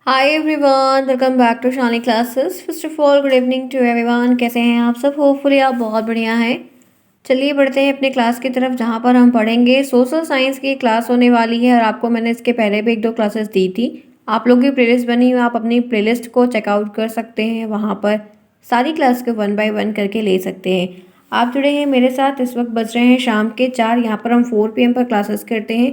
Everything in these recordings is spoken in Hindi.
Hi everyone, welcome back to Shani classes. First of all good evening to everyone. कैसे हैं आप सब? होपफुली आप बहुत बढ़िया हैं। चलिए बढ़ते हैं अपने क्लास की तरफ, जहां पर हम पढ़ेंगे सोशल साइंस की क्लास होने वाली है। और आपको मैंने इसके पहले भी एक दो क्लासेस दी थी। आप लोगों की प्लेलिस्ट बनी हुई है, आप अपनी प्लेलिस्ट को चेकआउट कर सकते हैं। वहाँ पर सारी क्लास को 1 बाय 1 करके ले सकते हैं। आप जुड़े हैं मेरे साथ। इस वक्त बज रहे हैं शाम के 4। यहाँ पर हम 4 PM पर क्लासेस करते हैं।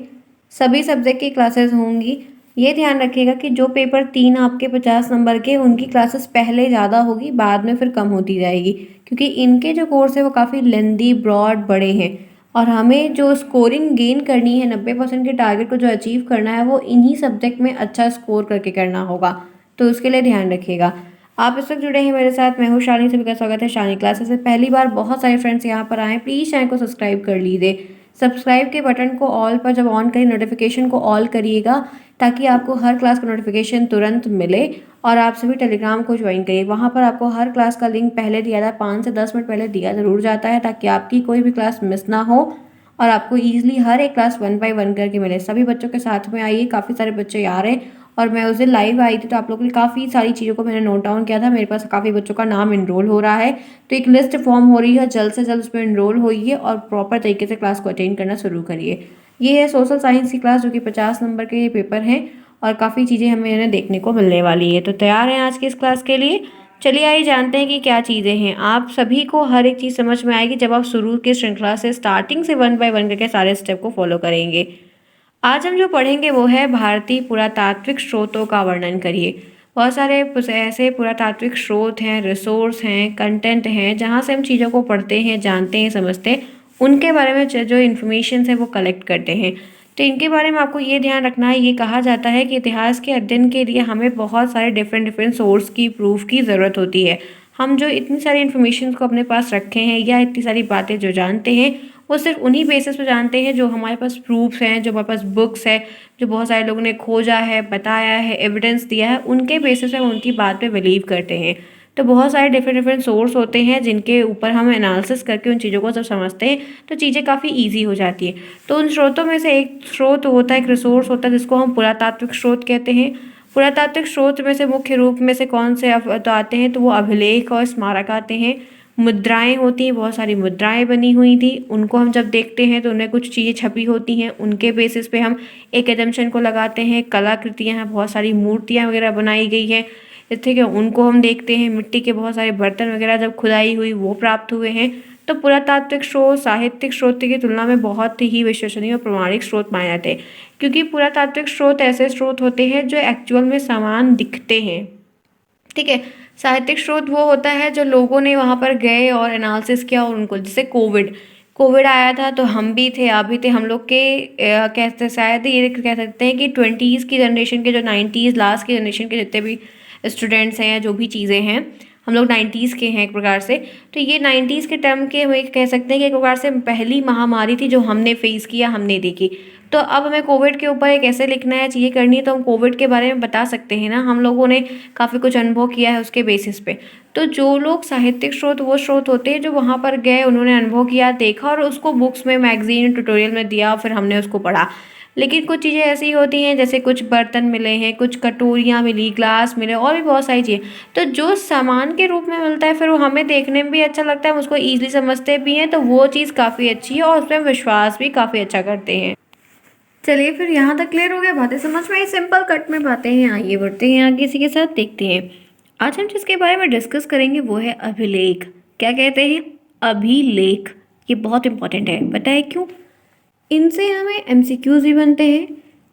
सभी सब्जेक्ट की क्लासेस होंगी। ये ध्यान रखिएगा कि जो पेपर 3 आपके 50 नंबर के, उनकी क्लासेस पहले ज़्यादा होगी, बाद में फिर कम होती जाएगी। क्योंकि इनके जो कोर्स है वो काफ़ी लेंदी, ब्रॉड, बड़े हैं। और हमें जो स्कोरिंग गेन करनी है, 90% के टारगेट को जो अचीव करना है, वो इन्हीं सब्जेक्ट में अच्छा स्कोर करके करना होगा। तो उसके लिए ध्यान रखिएगा। आप इस वक्त जुड़े हैं मेरे साथ। मैं हूँ शानी। सभी का स्वागत है शानी क्लासेस से। पहली बार बहुत सारे फ्रेंड्स यहाँ पर आए, प्लीज़ चैनल को सब्सक्राइब कर लीजिए। सब्सक्राइब के बटन को ऑल पर जब ऑन करें, नोटिफिकेशन को ऑल करिएगा, ताकि आपको हर क्लास का नोटिफिकेशन तुरंत मिले। और आप सभी टेलीग्राम को ज्वाइन करिए। वहाँ पर आपको हर क्लास का लिंक पहले दिया था, 5 से 10 मिनट पहले दिया ज़रूर जाता है, ताकि आपकी कोई भी क्लास मिस ना हो और आपको ईजिली हर एक क्लास 1 बाय 1 करके मिले। सभी बच्चों के साथ में आइए। काफ़ी सारे बच्चे आ रहे हैं। और मैं उस दिन लाइव आई थी, तो आप लोगों के लिए काफ़ी सारी चीज़ों को मैंने नोट डाउन किया था। मेरे पास काफ़ी बच्चों का नाम इनरोल हो रहा है। तो एक लिस्ट फॉर्म हो रही है, जल्द से जल्द उसमें इनरोल होइए और प्रॉपर तरीके से क्लास को अटेंड करना शुरू करिए। ये है सोशल साइंस की क्लास, जो कि 50 नंबर के ये पेपर हैं। और काफ़ी चीज़ें हमें इन्हें देखने को मिलने वाली है। तो तैयार हैं आज की इस क्लास के लिए? चलिए आइए जानते हैं कि क्या चीज़ें हैं। आप सभी को हर एक चीज़ समझ में आएगी जब आप शुरू की श्रृंखला से, स्टार्टिंग से 1 बाय 1 करके सारे स्टेप को फॉलो करेंगे। आज हम जो पढ़ेंगे वो है भारतीय पुरातात्विक स्रोतों का वर्णन करिए। बहुत सारे ऐसे पुरातात्विक स्रोत हैं, रिसोर्स हैं, कंटेंट हैं, जहाँ से हम चीज़ों को पढ़ते हैं, जानते हैं, समझते हैं। उनके बारे में जो इन्फॉर्मेशन है वो कलेक्ट करते हैं। तो इनके बारे में आपको ये ध्यान रखना है। ये कहा जाता है कि इतिहास के अध्ययन के लिए हमें बहुत सारे डिफरेंट डिफरेंट सोर्स की, प्रूफ की ज़रूरत होती है। हम जो इतनी सारी इन्फॉर्मेशन को अपने पास रखे हैं, या इतनी सारी बातें जो जानते हैं, वो सिर्फ उन्हीं बेसिस पे जानते हैं जो हमारे पास प्रूफ्स हैं, जो हमारे पास बुक्स है, जो बहुत सारे लोगों ने खोजा है, बताया है, एविडेंस दिया है, उनके बेसिस पे उनकी बात पे बिलीव करते हैं। तो बहुत सारे डिफरेंट डिफरेंट सोर्स होते हैं, जिनके ऊपर हम एनालिसिस करके उन चीज़ों को जब समझते हैं, तो चीज़ें काफ़ी ईजी हो जाती है। तो उन स्रोतों में से एक स्रोत होता है, एक रिसोर्स होता है, जिसको हम पुरातात्विक स्रोत कहते हैं। पुरातात्विक स्रोत में से मुख्य रूप में से कौन से तो आते हैं, तो वो अभिलेख और स्मारक आते हैं। मुद्राएं होती हैं, बहुत सारी मुद्राएं बनी हुई थी। उनको हम जब देखते हैं तो उनमें कुछ चीज़ें छपी होती हैं, उनके बेसिस पे हम एक एजम्पशन को लगाते हैं। कलाकृतियाँ हैं, बहुत सारी मूर्तियाँ वगैरह बनाई गई हैं, ठीक है, उनको हम देखते हैं। मिट्टी के बहुत सारे बर्तन वगैरह जब खुदाई हुई, वो प्राप्त हुए हैं। तो पुरातात्विक स्रोत साहित्यिक स्रोत की तुलना में बहुत ही विश्वसनीय और प्रमाणिक स्रोत माने जाते हैं। क्योंकि पुरातात्विक स्रोत ऐसे स्रोत होते हैं जो एक्चुअल में समान दिखते हैं, ठीक है। साहित्यिक स्रोत वो होता है जो लोगों ने वहाँ पर गए और एनालिसिस किया, और उनको, जैसे कोविड कोविड आया था, तो हम भी थे, आप भी थे। हम लोग के कहते, शायद ये कह सकते हैं कि 20s की जनरेशन के, जो 90s लास्ट की जनरेशन के जितने भी स्टूडेंट्स हैं या जो भी चीज़ें हैं, हम लोग 90s के हैं एक प्रकार से। तो ये 90s के टर्म के हम एक कह सकते हैं कि एक प्रकार से पहली महामारी थी जो हमने फेस किया, हमने देखी। तो अब हमें कोविड के ऊपर एक ऐसे लिखना है, चीज़ें करनी है, तो हम कोविड के बारे में बता सकते हैं ना। हम लोगों ने काफ़ी कुछ अनुभव किया है उसके बेसिस पे। तो जो लोग साहित्यिक स्रोत, वो स्रोत होते हैं जो वहाँ पर गए, उन्होंने अनुभव किया, देखा, और उसको बुक्स में, मैगजीन, ट्यूटोरियल में दिया, फिर हमने उसको पढ़ा। लेकिन कुछ चीज़ें ऐसी होती हैं, जैसे कुछ बर्तन मिले हैं, कुछ कटोरियाँ मिली, ग्लास मिले, और भी बहुत सारी चीज़ें। तो जो सामान के रूप में मिलता है, फिर वो हमें देखने में भी अच्छा लगता है, हम उसको ईजिली समझते भी हैं, तो वो चीज़ काफ़ी अच्छी है, और उस पर विश्वास भी काफ़ी अच्छा करते हैं। चलिए फिर यहाँ तक क्लियर हो गया, बातें समझ में आई, सिंपल कट में बातें हैं। आइए बढ़ते हैं आगे, किसी के साथ देखते हैं। आज हम जिसके बारे में डिस्कस करेंगे वो है अभिलेख। क्या कहते हैं? अभिलेख। ये बहुत इंपॉर्टेंट है, पता है क्यों? इनसे हमें एमसीक्यूज भी बनते हैं,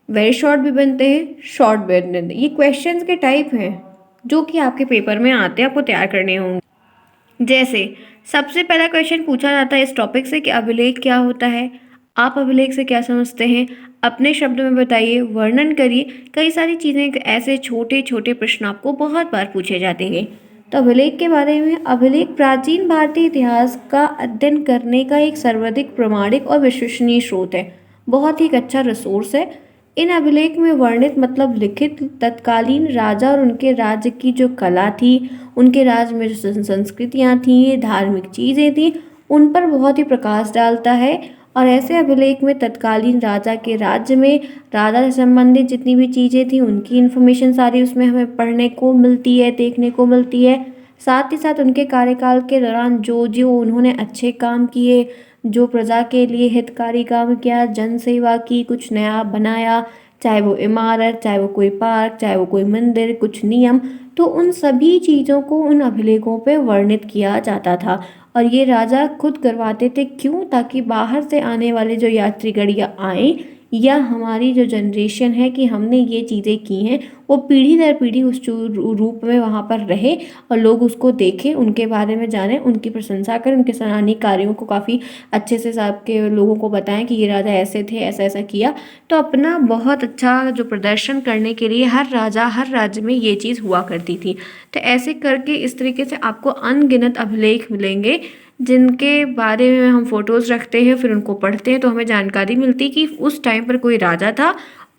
वेरी शॉर्ट भी बनते हैं, शॉर्ट भी बनते हैं। ये क्वेश्चंस के टाइप हैं जो कि आपके पेपर में आते हैं, आपको तैयार करने होंगे। जैसे सबसे पहला क्वेश्चन पूछा जाता है इस टॉपिक से कि अभिलेख क्या होता है, आप अभिलेख से क्या समझते हैं, अपने शब्द में बताइए, वर्णन करिए। कई सारी चीज़ें, ऐसे छोटे छोटे प्रश्न आपको बहुत बार पूछे जाते हैं। तो अभिलेख के बारे में, अभिलेख प्राचीन भारतीय इतिहास का अध्ययन करने का एक सर्वाधिक प्रामाणिक और विश्वसनीय स्रोत है। बहुत ही एक अच्छा रिसोर्स है। इन अभिलेख में वर्णित, मतलब लिखित, तत्कालीन राजा और उनके राज्य की जो कला थी, उनके राज्य में जो संस्कृतियाँ थीं, धार्मिक चीज़ें थीं, उन पर बहुत ही प्रकाश डालता है। और ऐसे अभिलेख में तत्कालीन राजा के राज्य में राजा से संबंधित जितनी भी चीज़ें थी उनकी इन्फॉर्मेशन सारी उसमें हमें पढ़ने को मिलती है, देखने को मिलती है। साथ ही साथ उनके कार्यकाल के दौरान जो जो उन्होंने अच्छे काम किए, जो प्रजा के लिए हितकारी काम किया, जन सेवा की, कुछ नया बनाया, चाहे वो इमारत, चाहे वो कोई पार्क, चाहे वो कोई मंदिर, कुछ नियम, तो उन सभी चीज़ों को उन अभिलेखों पे वर्णित किया जाता था। और ये राजा खुद करवाते थे, क्यों? ताकि बाहर से आने वाले जो यात्रीगण या आए या हमारी जो जनरेशन है कि हमने ये चीज़ें की हैं, वो पीढ़ी दर पीढ़ी उस रूप में वहाँ पर रहे और लोग उसको देखें, उनके बारे में जानें, उनकी प्रशंसा करें, उनके सराहनीय कार्यों को काफ़ी अच्छे से सबके लोगों को बताएं कि ये राजा ऐसे थे, ऐसा ऐसा किया। तो अपना बहुत अच्छा जो प्रदर्शन करने के लिए हर राजा हर राज्य में ये चीज़ हुआ करती थी। तो ऐसे करके इस तरीके से आपको अनगिनत अभिलेख मिलेंगे जिनके बारे में हम फोटोज़ रखते हैं, फिर उनको पढ़ते हैं तो हमें जानकारी मिलती कि उस टाइम पर कोई राजा था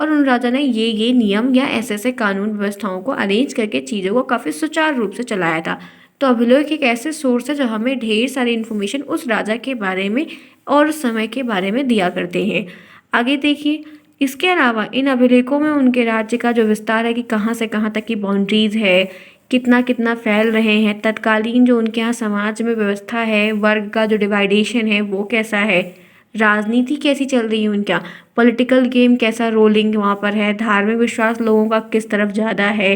और उन राजा ने ये नियम या ऐसे ऐसे कानून व्यवस्थाओं को अरेंज करके चीज़ों को काफ़ी सुचारू रूप से चलाया था। तो अभिलेख एक ऐसे सोर्स है जो हमें ढेर सारी इन्फॉर्मेशन उस राजा के बारे में और समय के बारे में दिया करते हैं। आगे देखिए, इसके अलावा इन अभिलेखों में उनके राज्य का जो विस्तार है कि कहाँ से कहाँ तक की बाउंड्रीज है, कितना कितना फैल रहे हैं, तत्कालीन जो उनके यहाँ समाज में व्यवस्था है, वर्ग का जो डिवाइडेशन है वो कैसा है, राजनीति कैसी चल रही है उनके यहाँ, पॉलिटिकल गेम कैसा रोलिंग वहाँ पर है, धार्मिक विश्वास लोगों का किस तरफ ज़्यादा है,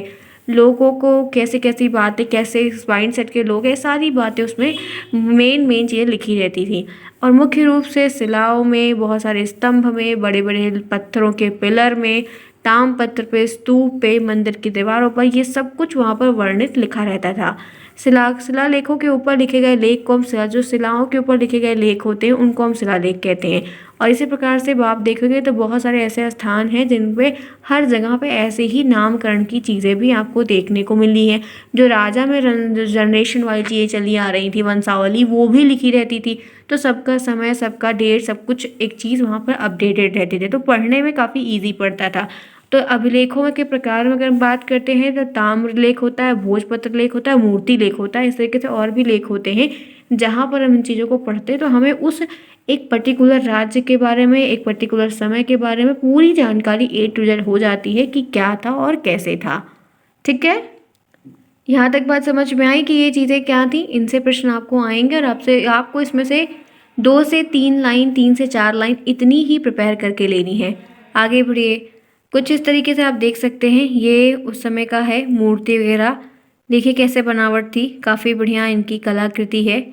लोगों को कैसे कैसी बातें, कैसे माइंड सेट के लोग हैं, सारी बातें उसमें मेन चीज़ें लिखी रहती थी। और मुख्य रूप से शिलाओं में, बहुत सारे स्तंभ में, बड़े बड़े पत्थरों के पिलर में, ताम्रपत्र पे, स्तूप पे, मंदिर की दीवारों पर, ये सब कुछ वहाँ पर वर्णित लिखा रहता था। शिलालेखों के ऊपर लिखे गए लेख को हम जो शिलाओं के ऊपर लिखे गए लेख होते हैं उनको हम शिलालेख कहते हैं। और इसी प्रकार से आप देखेंगे तो बहुत सारे ऐसे स्थान हैं जिन पे हर जगह पे ऐसे ही नामकरण की चीज़ें भी आपको देखने को मिली हैं। जो राजा में जनरेशन वाली चीज़ें चली आ रही थी, वंशावली, वो भी लिखी रहती थी। तो सबका समय, सबका डेट, सब कुछ एक चीज़ वहाँ पर अपडेटेड रहती थी, तो पढ़ने में काफ़ी ईजी पड़ता था। तो अभिलेखों के प्रकार में अगर हम बात करते हैं तो ताम्र लेख होता है, भोजपत्र लेख होता है, मूर्ति लेख होता है, इस तरीके से और भी लेख होते हैं जहाँ पर हम इन चीज़ों को पढ़ते हैं तो हमें उस एक पर्टिकुलर राज्य के बारे में, एक पर्टिकुलर समय के बारे में पूरी जानकारी A to Z हो जाती है कि क्या था और कैसे था। ठीक है, यहाँ तक बात समझ में आई कि ये चीज़ें क्या थी। इनसे प्रश्न आपको आएंगे और आपको इसमें से 2 से 3 लाइन, 3 से 4 लाइन इतनी ही प्रिपेयर करके लेनी है। आगे बढ़िए, कुछ इस तरीके से आप देख सकते हैं, ये उस समय का है, मूर्ति वगैरह देखिए कैसे बनावट थी, काफ़ी बढ़िया इनकी कलाकृति है।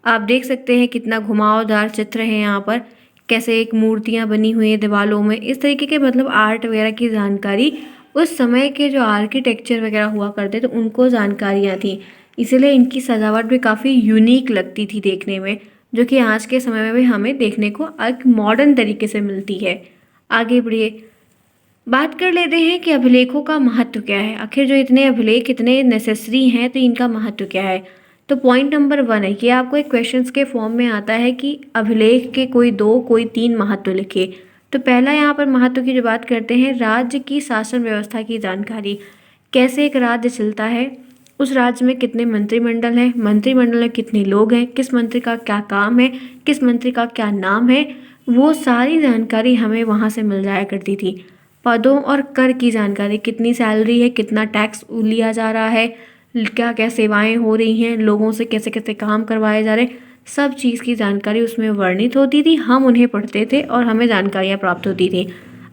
आप देख सकते हैं कितना घुमावदार चित्र है यहाँ पर, कैसे एक मूर्तियाँ बनी हुई हैं दीवारों में, इस तरीके के मतलब आर्ट वगैरह की जानकारी उस समय के जो आर्किटेक्चर वगैरह हुआ करते तो उनको जानकारियाँ थी, इसीलिए इनकी सजावट भी काफ़ी यूनिक लगती थी देखने में, जो कि आज के समय में भी हमें देखने को एक मॉडर्न तरीके से मिलती है। आगे बढ़िए, बात कर लेते हैं कि अभिलेखों का महत्व क्या है। आखिर जो इतने अभिलेख इतने नेसेसरी हैं तो इनका महत्व क्या है। तो पॉइंट नंबर 1 है कि आपको एक क्वेश्चंस के फॉर्म में आता है कि अभिलेख के कोई 2 कोई 3 महत्व लिखिए। तो पहला यहाँ पर महत्व की जो बात करते हैं, राज्य की शासन व्यवस्था की जानकारी, कैसे एक राज्य चलता है, उस राज्य में कितने मंत्रिमंडल हैं, मंत्रिमंडल में कितने लोग हैं, किस मंत्री का क्या काम है, किस मंत्री का क्या नाम है, वो सारी जानकारी हमें वहाँ से मिल जाया करती थी। पदों और कर की जानकारी, कितनी सैलरी है, कितना टैक्स लिया जा रहा है, क्या क्या सेवाएं हो रही हैं, लोगों से कैसे कैसे काम करवाए जा रहे हैं, सब चीज़ की जानकारी उसमें वर्णित होती थी। हम उन्हें पढ़ते थे और हमें जानकारियाँ प्राप्त होती थी।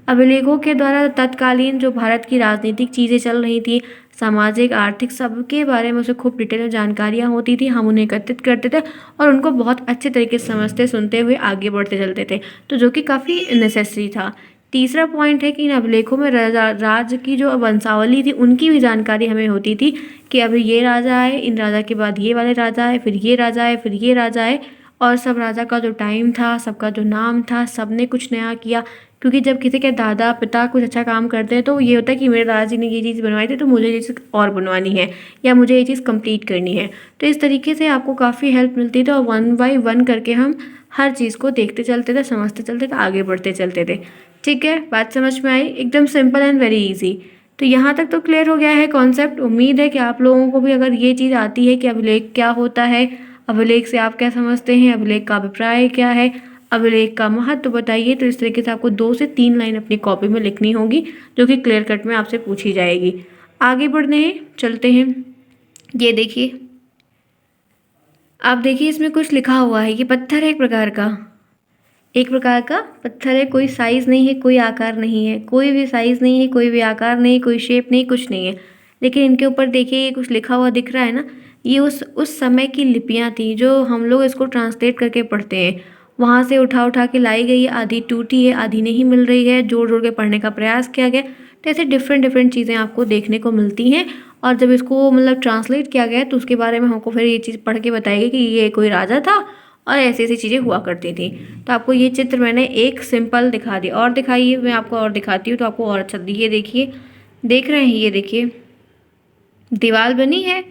अभिलेखों के द्वारा तत्कालीन जो भारत की राजनीतिक चीज़ें चल रही थी, सामाजिक, आर्थिक, सबके बारे में उसे खूब डिटेल में जानकारियाँ होती थी। हम उन्हें एकत्रित करते थे और उनको बहुत अच्छे तरीके से समझते सुनते हुए आगे बढ़ते चलते थे, तो जो कि काफ़ी नेसेसरी था। तीसरा पॉइंट है कि इन अभिलेखों में राज्य की जो वंशावली थी उनकी भी जानकारी हमें होती थी कि अभी ये राजा आए, इन राजा के बाद ये वाले राजा आए, फिर ये राजा आए, फिर ये राजा आए, और सब राजा का जो टाइम था, सबका जो नाम था, सबने कुछ नया किया। क्योंकि जब किसी के दादा पिता कुछ अच्छा काम करते हैं तो ये होता है कि मेरे दादाजी ने ये चीज़ बनवाई थी तो मुझे ये चीज़ और बनवानी है या मुझे ये चीज़ कंप्लीट करनी है। तो इस तरीके से आपको काफ़ी हेल्प मिलती थी और 1 बाय 1 करके हम हर चीज़ को देखते चलते थे, समझते चलते थे, आगे बढ़ते चलते थे। ठीक है, बात समझ में आई, एकदम सिंपल एंड वेरी इजी। तो यहाँ तक तो क्लियर हो गया है कॉन्सेप्ट। उम्मीद है कि आप लोगों को भी अगर ये चीज़ आती है कि अभिलेख क्या होता है, अभिलेख से आप क्या समझते हैं, अभिलेख का अभिप्राय क्या है, अभिलेख का महत्व बताइए। तो इस तरीके से आपको 2 से 3 लाइन अपनी कॉपी में लिखनी होगी, जो कि क्लियर कट में आपसे पूछी जाएगी। आगे बढ़ते हैं, चलते हैं। ये देखिए, आप देखिए इसमें कुछ लिखा हुआ है, ये पत्थर है एक प्रकार का पत्थर है, कोई साइज़ नहीं है, कोई आकार नहीं है, कोई भी साइज़ नहीं है, कोई भी आकार नहीं, कोई शेप नहीं, कुछ नहीं है। लेकिन इनके ऊपर देखिए ये कुछ लिखा हुआ दिख रहा है ना, ये उस समय की लिपियाँ थी, जो हम लोग इसको ट्रांसलेट करके पढ़ते हैं। वहाँ से उठा के लाई गई है, आधी टूटी है, आधी नहीं मिल रही है, जोड़ के पढ़ने का प्रयास किया गया। तो ऐसे डिफरेंट चीज़ें आपको देखने को मिलती हैं। और जब इसको मतलब ट्रांसलेट किया गया तो उसके बारे में हमको फिर ये चीज़ पढ़ के बताएगी कि ये कोई राजा था और ऐसी-ऐसी चीज़ें हुआ करती थी। तो आपको ये चित्र मैंने एक सिंपल दिखा दिया, और दिखाइए, मैं आपको और दिखाती हूँ तो आपको और अच्छा। ये देखिए, देख रहे हैं, ये देखिए दीवार बनी है,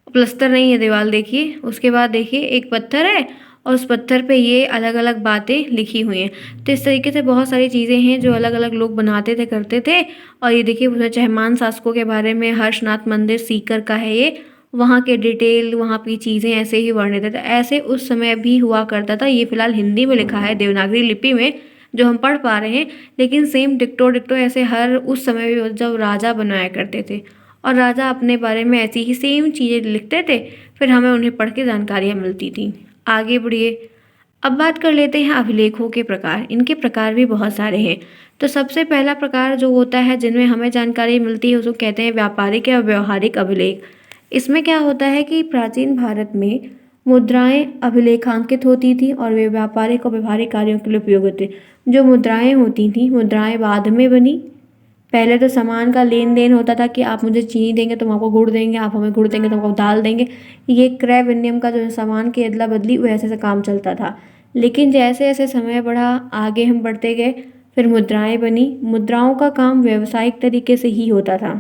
प्लस्तर नहीं है दीवार, देखिए। उसके बाद देखिए एक पत्थर है और उस पत्थर पे ये अलग-अलग बातें लिखी हुई हैं। तो इस तरीके से बहुत सारी चीज़ें हैं जो अलग-अलग लोग बनाते थे, करते थे। और ये देखिए उसमें चहमान शासकों के बारे में, हर्षनाथ मंदिर सीकर का है ये, वहाँ के डिटेल, वहाँ की चीज़ें ऐसे ही वर्णित है। तो ऐसे उस समय भी हुआ करता था। ये फिलहाल हिंदी में लिखा है, देवनागरी लिपि में, जो हम पढ़ पा रहे हैं। लेकिन सेम डिक्टो ऐसे हर उस समय भी जब राजा बनाया करते थे, और राजा अपने बारे में ऐसी ही सेम चीज़ें लिखते थे, फिर हमें उन्हें पढ़ के जानकारियाँ मिलती थी। आगे बढ़िए, अब बात कर लेते हैं अभिलेखों के प्रकार। इनके प्रकार भी बहुत सारे हैं। तो सबसे पहला प्रकार जो होता है जिनमें हमें जानकारी मिलती है, उसको कहते हैं व्यापारिक या व्यवहारिक अभिलेख। इसमें क्या होता है कि प्राचीन भारत में मुद्राएं अभिलेखांकित होती थी और वे व्यापारिक और व्यवहारिक कार्यों के लिए उपयोग होती। जो मुद्राएं होती थी, मुद्राएं बाद में बनी। पहले तो सामान का लेन देन होता था कि आप मुझे चीनी देंगे तो हम आपको गुड़ देंगे, आप हमें गुड़ देंगे तो हम आपको दाल देंगे। ये क्रय विनिमय का जो सामान की अदला बदली, वैसे से काम चलता था। लेकिन जैसे जैसे समय बढ़ा, आगे हम बढ़ते गए, फिर मुद्राएं बनी। मुद्राओं का काम व्यावसायिक तरीके से ही होता था,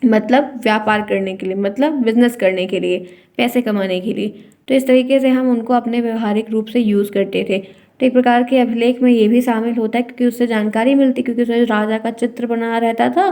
मतलब व्यापार करने के लिए, मतलब बिजनेस करने के लिए, पैसे कमाने के लिए। तो इस तरीके से हम उनको अपने व्यवहारिक रूप से यूज़ करते थे। तो एक प्रकार के अभिलेख में ये भी शामिल होता है, क्योंकि उससे जानकारी मिलती, क्योंकि उसमें राजा का चित्र बना रहता था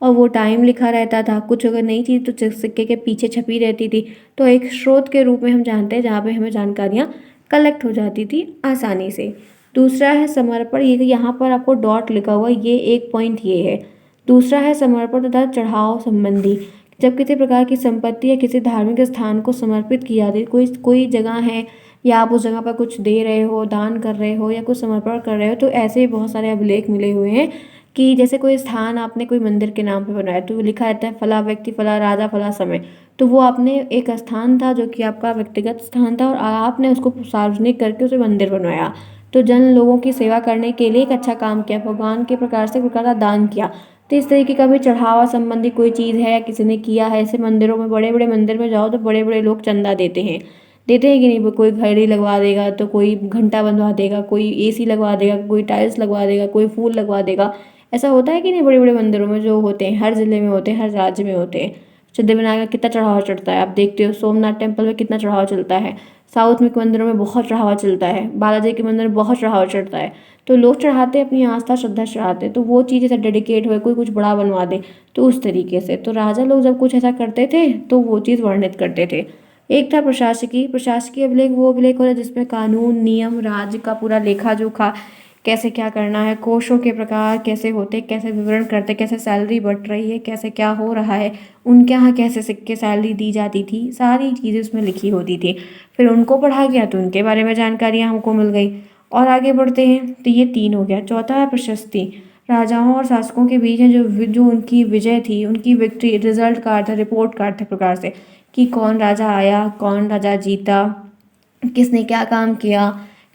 और वो टाइम लिखा रहता था। कुछ अगर नई चीज़ तो सिक्के के पीछे छपी रहती थी। तो एक स्रोत के रूप में हम जानते हैं, जहाँ पे हमें जानकारियाँ कलेक्ट हो जाती थी आसानी से। दूसरा है समर्पण। ये यहाँ पर आपको डॉट लिखा हुआ, ये एक पॉइंट ये है। दूसरा है समर्पण तथा चढ़ाव संबंधी। जब किसी प्रकार की संपत्ति या किसी धार्मिक स्थान को समर्पित किया जाए, कोई जगह है या आप उस जगह पर कुछ दे रहे हो, दान कर रहे हो या कुछ समर्पण कर रहे हो, तो ऐसे भी बहुत सारे अभिलेख मिले हुए हैं कि जैसे कोई स्थान आपने कोई मंदिर के नाम पे बनाया, तो लिखा रहता है फला व्यक्ति, फला राजा, फला समय। तो वो आपने एक स्थान था जो कि आपका व्यक्तिगत स्थान था, और आपने उसको सार्वजनिक करके उसे मंदिर बनवाया। तो जन लोगों की सेवा करने के लिए एक अच्छा काम किया, भगवान के प्रकार से प्रकार का दान किया। तो इस तरीके का भी चढ़ावा संबंधी कोई चीज़ है या किसी ने किया है। ऐसे मंदिरों में, बड़े बड़े मंदिर में जाओ तो बड़े बड़े लोग चंदा देते हैं कि नहीं। कोई घड़ी लगवा देगा, तो कोई घंटा बनवा देगा, कोई एसी लगवा देगा, कोई टाइल्स लगवा देगा, कोई फूल लगवा देगा। ऐसा होता है कि नहीं, बड़े बड़े मंदिरों में जो होते हैं, हर ज़िले में होते हैं, हर राज्य में होते हैं। सिद्धिविनायक का कितना चढ़ावा चढ़ता है, आप देखते हो। सोमनाथ टेम्पल में कितना चढ़ावा चलता है। साउथ में के मंदिरों में बहुत चढ़ावा चलता है। बालाजी के मंदिर में बहुत चढ़ावा चढ़ता है। तो लोग चढ़ाते हैं, अपनी आस्था श्रद्धा चढ़ाते हैं। तो वो चीज़ ऐसा डेडिकेट हुए, कोई कुछ बड़ा बनवा दे, तो उस तरीके से। तो राजा लोग जब कुछ ऐसा करते थे तो वो चीज़ वर्णित करते थे। एक था प्रशासकीय अभिलेख। वो अभिलेख होता है जिसमें कानून, नियम, राज्य का पूरा लेखा जोखा, कैसे क्या करना है, कोषों के प्रकार कैसे होते, कैसे विवरण करते, कैसे सैलरी बढ़ रही है, कैसे क्या हो रहा है, उनके यहाँ कैसे सिक्के सैलरी दी जाती थी, सारी चीज़ें उसमें लिखी होती थी। फिर उनको पढ़ा गया तो उनके बारे में जानकारियाँ हमको मिल गई। और आगे बढ़ते हैं, तो ये 3 हो गया। चौथा है प्रशस्ति। राजाओं और शासकों के बीच में जो उनकी विजय थी, उनकी विक्ट्री, रिजल्ट कार्ड था, रिपोर्ट कार्ड थे प्रकार से, कि कौन राजा आया, कौन राजा जीता, किसने क्या काम किया,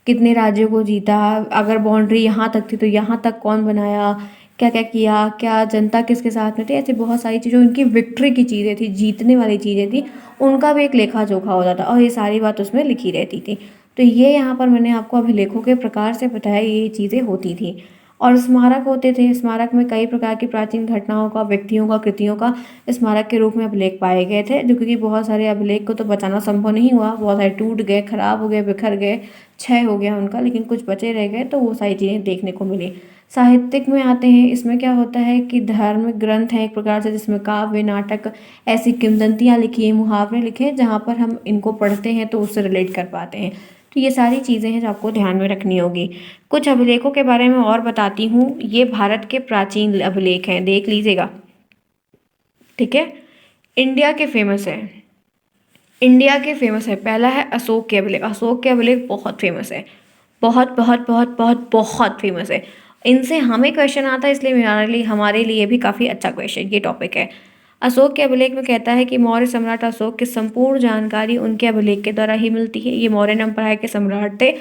कितने राज्यों को जीता, अगर बाउंड्री यहाँ तक थी तो यहाँ तक कौन बनाया, क्या क्या किया, क्या जनता किसके साथ में थी। ऐसी बहुत सारी चीज़ें, उनकी विक्ट्री की चीज़ें थी, जीतने वाली चीज़ें थी, उनका भी एक लेखा जोखा होता था और ये सारी बात उसमें लिखी रहती थी। तो ये यहाँ पर मैंने आपको अभिलेखों के प्रकार से बताया, ये चीज़ें होती थी। और स्मारक होते थे। स्मारक में कई प्रकार की प्राचीन घटनाओं का, व्यक्तियों का, कृतियों का स्मारक के रूप में अभिलेख पाए गए थे, जो क्योंकि बहुत सारे अभिलेख को तो बचाना संभव नहीं हुआ, बहुत सारे टूट गए, खराब हो गए, बिखर गए, क्षय हो गया उनका, लेकिन कुछ बचे रह गए, तो वो सारी चीज़ें देखने को मिली। साहित्यिक में आते हैं। इसमें क्या होता है कि धार्मिक ग्रंथ है एक प्रकार से, जिसमें काव्य, नाटक, ऐसी किंवदंतियाँ लिखी हैं, मुहावरे लिखे हैं, जहाँ पर हम इनको पढ़ते हैं तो उससे रिलेट कर पाते हैं। तो ये सारी चीज़ें हैं जो आपको ध्यान में रखनी होगी। कुछ अभिलेखों के बारे में और बताती हूँ, ये भारत के प्राचीन अभिलेख हैं, देख लीजिएगा। ठीक है, इंडिया के फेमस है, इंडिया के फेमस है। पहला है अशोक के अभिलेख। अशोक के अभिलेख बहुत फेमस है, बहुत बहुत बहुत बहुत बहुत फेमस है। इनसे हमें क्वेश्चन आता है, इसलिए हमारे लिए भी काफ़ी अच्छा क्वेश्चन ये टॉपिक है। अशोक के अभिलेख में कहता है कि मौर्य सम्राट अशोक की संपूर्ण जानकारी उनके अभिलेख के द्वारा ही मिलती है। ये मौर्य एम्पायर के सम्राट थे।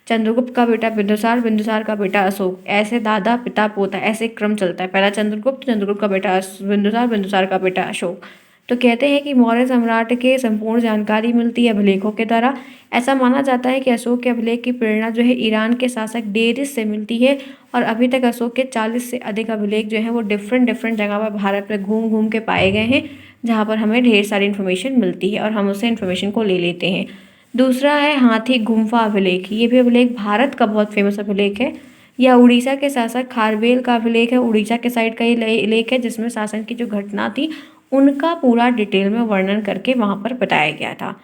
चंद्रगुप्त का बेटा बिंदुसार, बिंदुसार का बेटा अशोक, ऐसे दादा पिता पोता ऐसे क्रम चलता है। पहला चंद्रगुप्त, चंद्रगुप्त का बेटा बिंदुसार, बिंदुसार का बेटा अशोक। तो कहते हैं कि मौर्य सम्राट के संपूर्ण जानकारी मिलती है अभिलेखों के द्वारा। ऐसा माना जाता है कि अशोक के अभिलेख की प्रेरणा जो है ईरान के शासक डेरिस से मिलती है। और अभी तक अशोक के 40 से अधिक अभिलेख जो हैं वो डिफरेंट डिफरेंट जगह पर भारत में घूम घूम के पाए गए हैं, जहाँ पर हमें ढेर सारी इन्फॉर्मेशन मिलती है और हम उससे इन्फॉर्मेशन को ले लेते हैं। दूसरा है हाथी गुम्फा अभिलेख। ये भी अभिलेख भारत का बहुत फेमस अभिलेख है। यह उड़ीसा के शासक खारवेल का अभिलेख है। उड़ीसा के साइड का ये लेख है, जिसमें शासन की जो घटना थी उनका पूरा डिटेल में वर्णन करके वहाँ पर बताया गया था।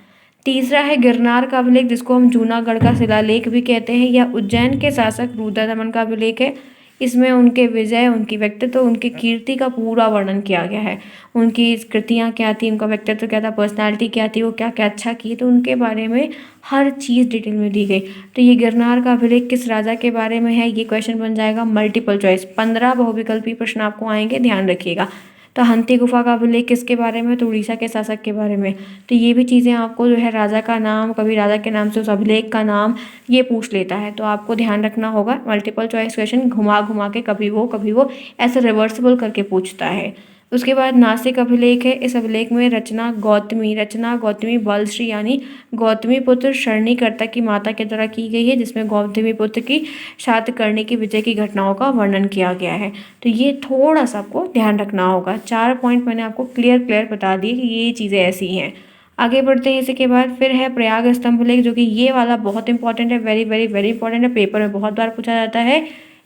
तीसरा है गिरनार का अभिलेख, जिसको हम जूनागढ़ का शिलालेख भी कहते हैं। यह उज्जैन के शासक रुद्रदमन का अभिलेख है। इसमें उनके विजय, उनकी व्यक्तित्व, उनकी कीर्ति का पूरा वर्णन किया गया है। उनकी कृतियाँ क्या थी, उनका व्यक्तित्व क्या था, पर्सनालिटी क्या थी, वो क्या क्या अच्छा किए, तो उनके बारे में हर चीज़ डिटेल में दी गई। तो ये गिरनार का अभिलेख किस राजा के बारे में है, ये क्वेश्चन बन जाएगा मल्टीपल चॉइस। 15 बहुविकल्पी प्रश्न आपको आएंगे, ध्यान रखिएगा। तो हंती गुफा का अभिलेख किसके बारे में, तो उड़ीसा के शासक के बारे में। तो ये भी चीज़ें आपको जो है राजा का नाम, कभी राजा के नाम से उस अभिलेख का नाम ये पूछ लेता है, तो आपको ध्यान रखना होगा। मल्टीपल चॉइस क्वेश्चन घुमा घुमा के कभी वो ऐसे रिवर्सिबल करके पूछता है। उसके बाद नासिक अभिलेख है। इस अभिलेख में रचना गौतमी बलश्री यानी गौतमी पुत्र शरणीकर्ता की माता के द्वारा की गई है, जिसमें गौतमी पुत्र की शातकर्णी की विजय की घटनाओं का वर्णन किया गया है। तो ये थोड़ा सा आपको ध्यान रखना होगा। 4 पॉइंट मैंने आपको क्लियर बता दिए कि ये चीज़ें ऐसी हैं। आगे बढ़ते हैं। इसी के बाद फिर है प्रयाग स्तंभ लेख, जो कि ये वाला बहुत इंपॉर्टेंट है, वेरी वेरी वेरी इंपॉर्टेंट है, पेपर में बहुत बार पूछा जाता है।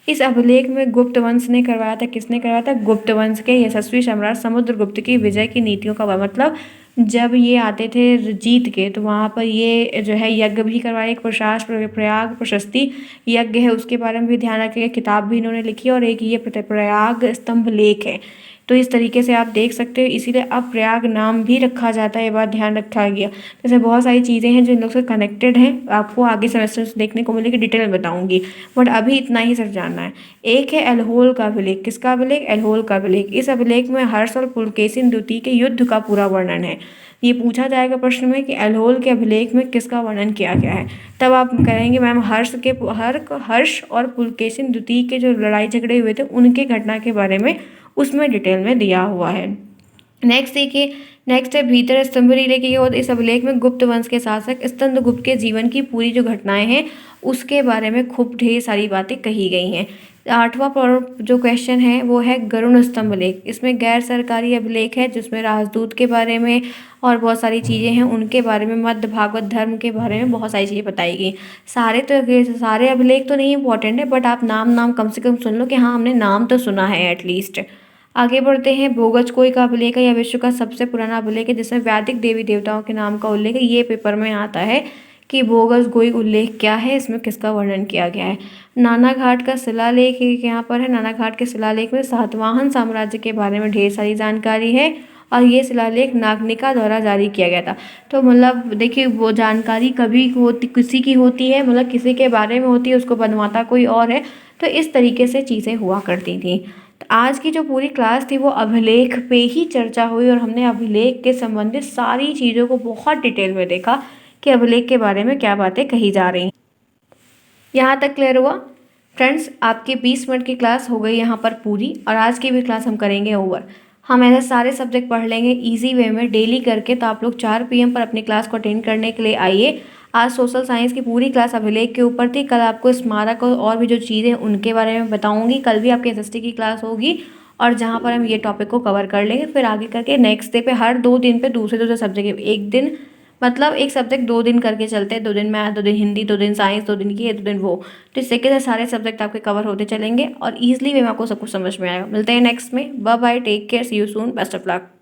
इस अभिलेख में गुप्त वंश ने करवाया था। किसने करवाया था, गुप्त वंश के यशस्वी सम्राट समुद्रगुप्त की विजय की नीतियों का मतलब जब ये आते थे जीत के, तो वहाँ पर ये जो है यज्ञ भी करवाए। एक प्रयाग प्रशस्ति यज्ञ है, उसके बारे में भी ध्यान रखिएगा, किताब भी इन्होंने लिखी है। और एक ये प्रयाग स्तंभ लेख है। तो इस तरीके से आप देख सकते हो, इसीलिए अब प्रयाग नाम भी रखा जाता है, ये बात ध्यान रखा गया। जैसे बहुत सारी चीज़ें हैं जो इन लोग से कनेक्टेड हैं, आपको आगे सेमेस्टर से देखने को मिलेगी, डिटेल में बताऊंगी, बट अभी इतना ही सिर्फ जानना है। एक है एल्होल का अभिलेख। किसका अभिलेख, एल्होल का अभिलेख। इस अभिलेख में हर्ष और पुलकेशिन द्वितीय के युद्ध का पूरा वर्णन है। ये पूछा जाएगा प्रश्न में कि एल्होल के अभिलेख में किसका वर्णन किया गया है, तब आप कहेंगे मैम हर्ष और पुलकेशिन द्वितीय के जो लड़ाई झगड़े हुए थे उनके घटना के बारे में उसमें डिटेल में दिया हुआ है। नेक्स्ट देखिए, नेक्स्ट है भीतर स्तंभरी लेख। और इस अभिलेख में गुप्त वंश के शासक स्कंदगुप्त के जीवन की पूरी जो घटनाएं हैं उसके बारे में खूब ढेर सारी बातें कही गई हैं। 8वां जो क्वेश्चन है वो है गरुड़ स्तंभ लेख। इसमें गैर सरकारी अभिलेख है, जिसमें राजदूत के बारे में और बहुत सारी चीज़ें हैं उनके बारे में, मध्य भागवत धर्म के बारे में बहुत सारी चीज़ें बताई गई। सारे अभिलेख तो नहीं इंपॉर्टेंट है, बट आप नाम कम से कम सुन लो कि हाँ हमने नाम तो सुना है एटलीस्ट। आगे बढ़ते हैं। बोगजकोई का अभिलेख है, यह विश्व का सबसे पुराना अभिलेख है, जिसमें वैदिक देवी देवताओं के नाम का उल्लेख है। ये पेपर में आता है कि बोगजकोई उल्लेख क्या है, इसमें किसका वर्णन किया गया है। नानाघाट का शिलालेख यहाँ पर है। नानाघाट के शिलालेख में सातवाहन साम्राज्य के बारे में ढेर सारी जानकारी है, और ये शिलालेख नागनिका द्वारा जारी किया गया था। तो मतलब देखिए, वो जानकारी कभी किसी की होती है, मतलब किसी के बारे में होती है, उसको बनवाता कोई और है। तो इस तरीके से चीज़ें हुआ करती थी। तो आज की जो पूरी क्लास थी वो अभिलेख पे ही चर्चा हुई, और हमने अभिलेख के संबंधित सारी चीज़ों को बहुत डिटेल में देखा कि अभिलेख के बारे में क्या बातें कही जा रही हैं। यहाँ तक क्लियर हुआ फ्रेंड्स? आपकी 20 मिनट की क्लास हो गई यहाँ पर पूरी, और आज की भी क्लास हम करेंगे ओवर। हम ऐसे सारे सब्जेक्ट पढ़ लेंगे इजी वे में डेली करके। तो आप लोग 4 PM पर अपनी क्लास को अटेंड करने के लिए आइए। आज सोशल साइंस की पूरी क्लास अभिलेख के ऊपर थी। कल आपको स्मारक और भी जो चीज़ें उनके बारे में बताऊंगी। कल भी आपकी SST की क्लास होगी, और जहाँ पर हम ये टॉपिक को कवर कर लेंगे। फिर आगे करके नेक्स्ट डे पे हर 2 दिन पे दूसरे सब्जेक्ट, एक दिन मतलब एक सब्जेक्ट 2 दिन करके चलते हैं। 2 दिन मैथ, 2 दिन हिंदी, 2 दिन साइंस, 2 दिन ये, 2 दिन वो। तो इस तरीके से सारे सब्जेक्ट आपके कवर होते चलेंगे, और ईजिली वे में आपको सब कुछ समझ में आएगा। मिलते हैं नेक्स्ट में। Bye bye, take care, see you soon, best of luck.